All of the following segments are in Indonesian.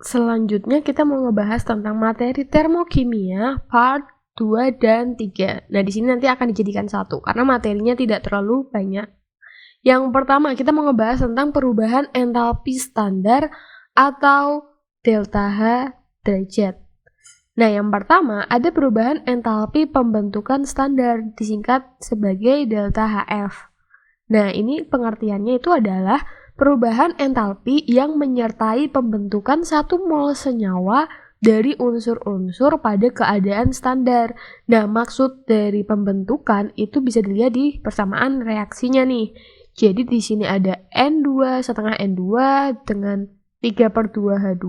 Selanjutnya kita mau ngebahas tentang materi termokimia part 2 dan 3. Nah, di sini nanti akan dijadikan satu karena materinya tidak terlalu banyak. Yang pertama, kita mau ngebahas tentang perubahan entalpi standar atau delta H derajat. Nah, yang pertama ada perubahan entalpi pembentukan standar disingkat sebagai delta HF. Nah, ini pengertiannya itu adalah perubahan entalpi yang menyertai pembentukan satu mol senyawa dari unsur-unsur pada keadaan standar. Nah, maksud dari pembentukan itu bisa dilihat di persamaan reaksinya nih. Jadi di sini ada N2 setengah N2 dengan 3/2H2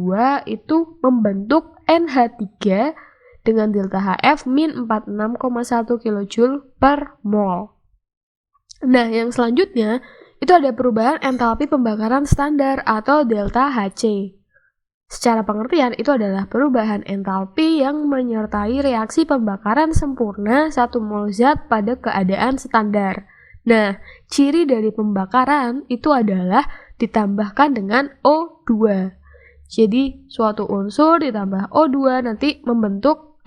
itu membentuk NH3 dengan delta HF min 46,1 kJ per mol. Nah, yang selanjutnya itu ada perubahan entalpi pembakaran standar atau delta HC. Secara pengertian itu adalah perubahan entalpi yang menyertai reaksi pembakaran sempurna satu mol zat pada keadaan standar. Nah, ciri dari pembakaran itu adalah ditambahkan dengan O2. Jadi, suatu unsur ditambah O2 nanti membentuk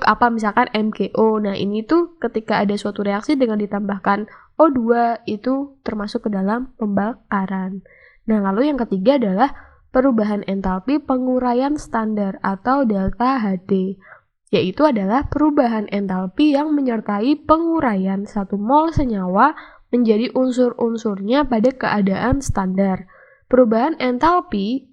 apa misalkan MgO. Nah, ini tuh ketika ada suatu reaksi dengan ditambahkan O2 itu termasuk ke dalam pembakaran. Nah, lalu yang ketiga adalah perubahan entalpi penguraian standar atau delta HD, yaitu adalah perubahan entalpi yang menyertai penguraian satu mol senyawa menjadi unsur-unsurnya pada keadaan standar. Perubahan entalpi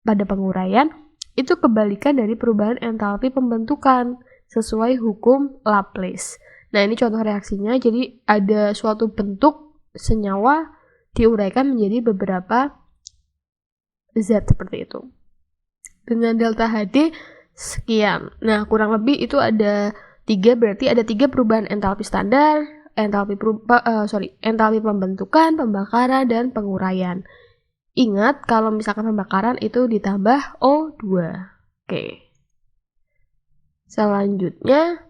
pada penguraian itu kebalikan dari perubahan entalpi pembentukan sesuai hukum Laplace. Nah, ini contoh reaksinya. Jadi ada suatu bentuk senyawa diuraikan menjadi beberapa zat seperti itu. Dengan delta HD sekian. Nah, kurang lebih itu ada 3, berarti ada 3 perubahan entalpi standar, entalpi pembentukan, pembakaran, dan penguraian. Ingat, kalau misalkan pembakaran itu ditambah O2. Oke. Selanjutnya,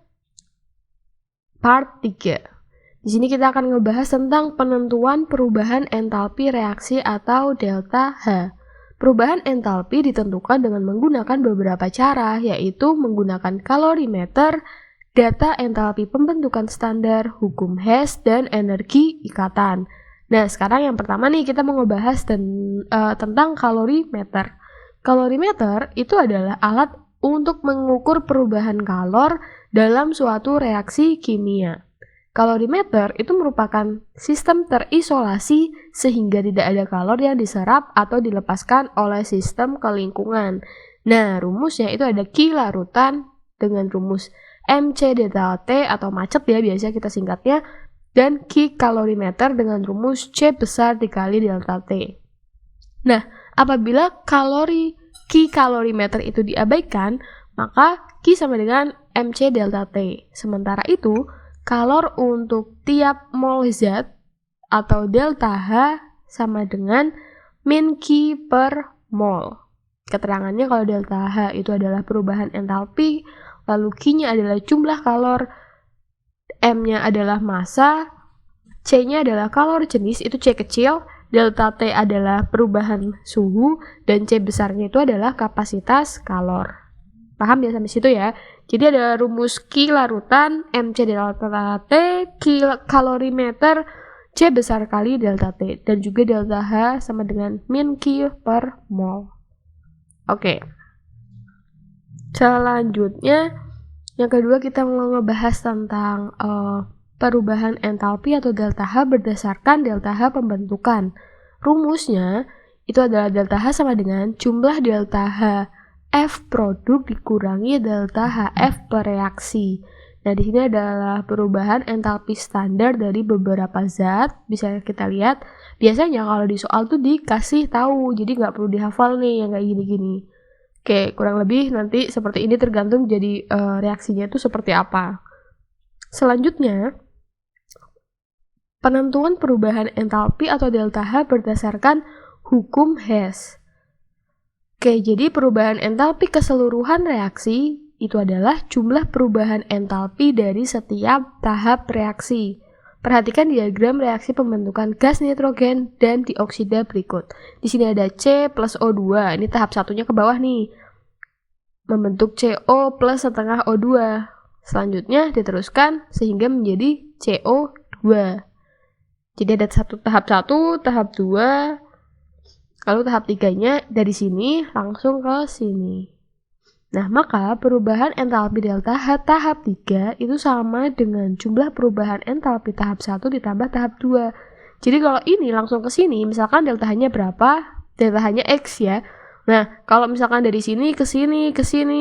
part 3. Di sini kita akan ngebahas tentang penentuan perubahan entalpi reaksi atau delta H. Perubahan entalpi ditentukan dengan menggunakan beberapa cara, yaitu menggunakan kalorimeter, data entalpi pembentukan standar, hukum Hess, dan energi ikatan. Nah, sekarang yang pertama nih kita mau ngebahas tentang kalorimeter. Kalorimeter itu adalah alat untuk mengukur perubahan kalor dalam suatu reaksi kimia. Kalorimeter itu merupakan sistem terisolasi sehingga tidak ada kalor yang diserap atau dilepaskan oleh sistem ke lingkungan. Nah, rumusnya itu ada Q larutan dengan rumus MC delta T atau macet ya biasa kita singkatnya, dan Q kalorimeter dengan rumus C besar dikali delta T. Nah, apabila Q kalorimeter itu diabaikan, maka Q sama dengan MC delta T. Sementara itu, kalor untuk tiap mol zat atau delta H sama dengan min Q per mol. Keterangannya kalau delta H itu adalah perubahan entalpi, lalu Q-nya adalah jumlah kalor, M-nya adalah massa, C-nya adalah kalor jenis, itu C kecil, delta T adalah perubahan suhu, dan C besarnya itu adalah kapasitas kalor. Paham ya sampai situ ya? Jadi ada rumus Q larutan, MC delta T, Q kalorimeter, C besar kali delta T, dan juga delta H sama dengan min Q per mol. Oke. Selanjutnya, yang kedua kita mau ngebahas tentang perubahan entalpi atau delta H berdasarkan delta H pembentukan. Rumusnya itu adalah delta H sama dengan jumlah delta H F produk dikurangi delta HF per reaksi. Nah, di sini adalah perubahan entalpi standar dari beberapa zat. Bisa kita lihat, biasanya kalau di soal tuh dikasih tahu, jadi nggak perlu dihafal nih yang kayak gini-gini. Oke, kurang lebih nanti seperti ini tergantung jadi reaksinya itu seperti apa. Selanjutnya, penentuan perubahan entalpi atau delta H berdasarkan hukum Hess. Oke, jadi perubahan entalpi keseluruhan reaksi itu adalah jumlah perubahan entalpi dari setiap tahap reaksi. Perhatikan diagram reaksi pembentukan gas nitrogen dan dioksida berikut. Di sini ada C plus O2, ini tahap satunya ke bawah nih. Membentuk CO plus setengah O2. Selanjutnya diteruskan sehingga menjadi CO2. Jadi ada tahap 1, tahap 2, lalu tahap 3-nya dari sini langsung ke sini. Nah, maka perubahan entalpi delta H tahap 3 itu sama dengan jumlah perubahan entalpi tahap 1 ditambah tahap 2. Jadi kalau ini langsung ke sini, misalkan delta H-nya berapa? Delta H-nya X ya. Nah, kalau misalkan dari sini ke sini,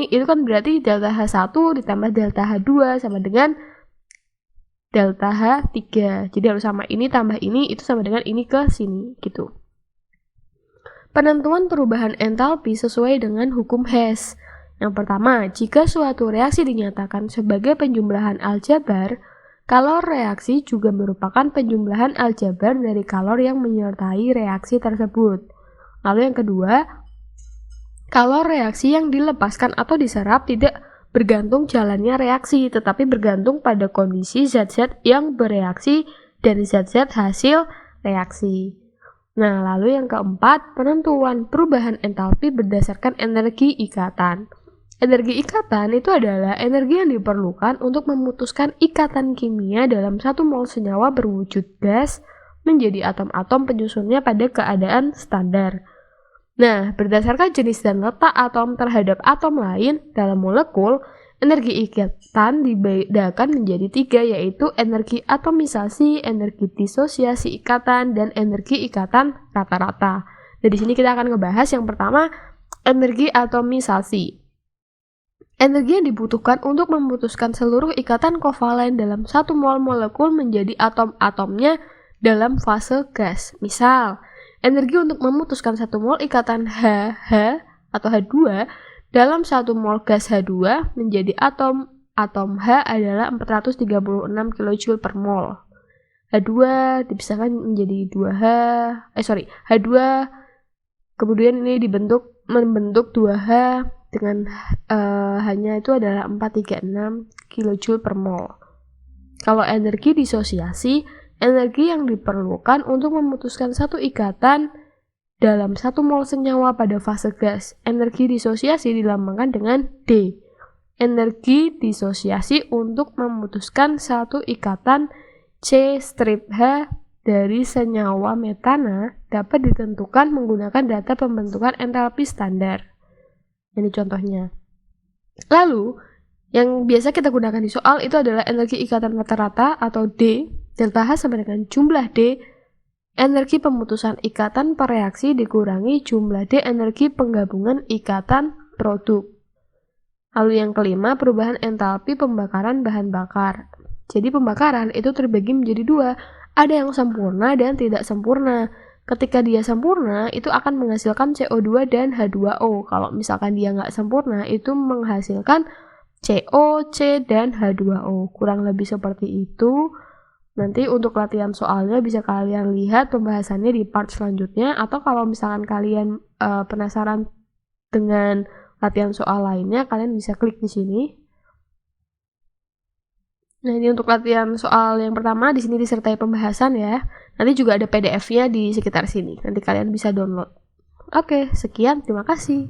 itu kan berarti delta H1 ditambah delta H2 sama dengan delta H3. Jadi harus sama ini tambah ini, itu sama dengan ini ke sini, gitu. Penentuan perubahan entalpi sesuai dengan hukum Hess. Yang pertama, jika suatu reaksi dinyatakan sebagai penjumlahan aljabar, kalor reaksi juga merupakan penjumlahan aljabar dari kalor yang menyertai reaksi tersebut. Lalu yang kedua, kalor reaksi yang dilepaskan atau diserap tidak bergantung jalannya reaksi, tetapi bergantung pada kondisi zat-zat yang bereaksi dan zat-zat hasil reaksi. Nah, lalu yang keempat, penentuan perubahan entalpi berdasarkan energi ikatan. Energi ikatan itu adalah energi yang diperlukan untuk memutuskan ikatan kimia dalam 1 mol senyawa berwujud gas menjadi atom-atom penyusunnya pada keadaan standar. Nah, berdasarkan jenis dan letak atom terhadap atom lain dalam molekul, energi ikatan dibedakan menjadi 3, yaitu energi atomisasi, energi disosiasi ikatan, dan energi ikatan rata-rata. Nah, di sini kita akan ngebahas yang pertama, energi atomisasi. Energi yang dibutuhkan untuk memutuskan seluruh ikatan kovalen dalam 1 mol molekul menjadi atom-atomnya dalam fase gas. Misal, energi untuk memutuskan 1 mol ikatan H atau H2 dalam 1 mol gas H2 menjadi atom H adalah 436 kJ per mol. H2 dipisahkan menjadi H2, kemudian ini membentuk 2H dengan hanya itu adalah 436 kJ per mol. Kalau energi disosiasi, energi yang diperlukan untuk memutuskan satu ikatan dalam 1 mol senyawa pada fase gas. Energi disosiasi dilambangkan dengan D. Energi disosiasi untuk memutuskan satu ikatan C strip H dari senyawa metana dapat ditentukan menggunakan data pembentukan entalpi standar. Ini contohnya. Lalu, yang biasa kita gunakan di soal itu adalah energi ikatan rata-rata atau D, delta H sama dengan jumlah D, energi pemutusan ikatan per reaksi dikurangi jumlah D energi penggabungan ikatan produk. Lalu yang kelima, perubahan entalpi pembakaran bahan bakar. Jadi pembakaran itu terbagi menjadi 2, ada yang sempurna dan tidak sempurna. Ketika dia sempurna, itu akan menghasilkan CO2 dan H2O. Kalau misalkan dia nggak sempurna, itu menghasilkan CO, C, dan H2O. Kurang lebih seperti itu. Nanti untuk latihan soalnya bisa kalian lihat pembahasannya di part selanjutnya. Atau kalau misalkan kalian penasaran dengan latihan soal lainnya, kalian bisa klik di sini. Nah, ini untuk latihan soal yang pertama, di sini disertai pembahasan ya. Nanti juga ada PDF-nya di sekitar sini. Nanti kalian bisa download. Oke, sekian. Terima kasih.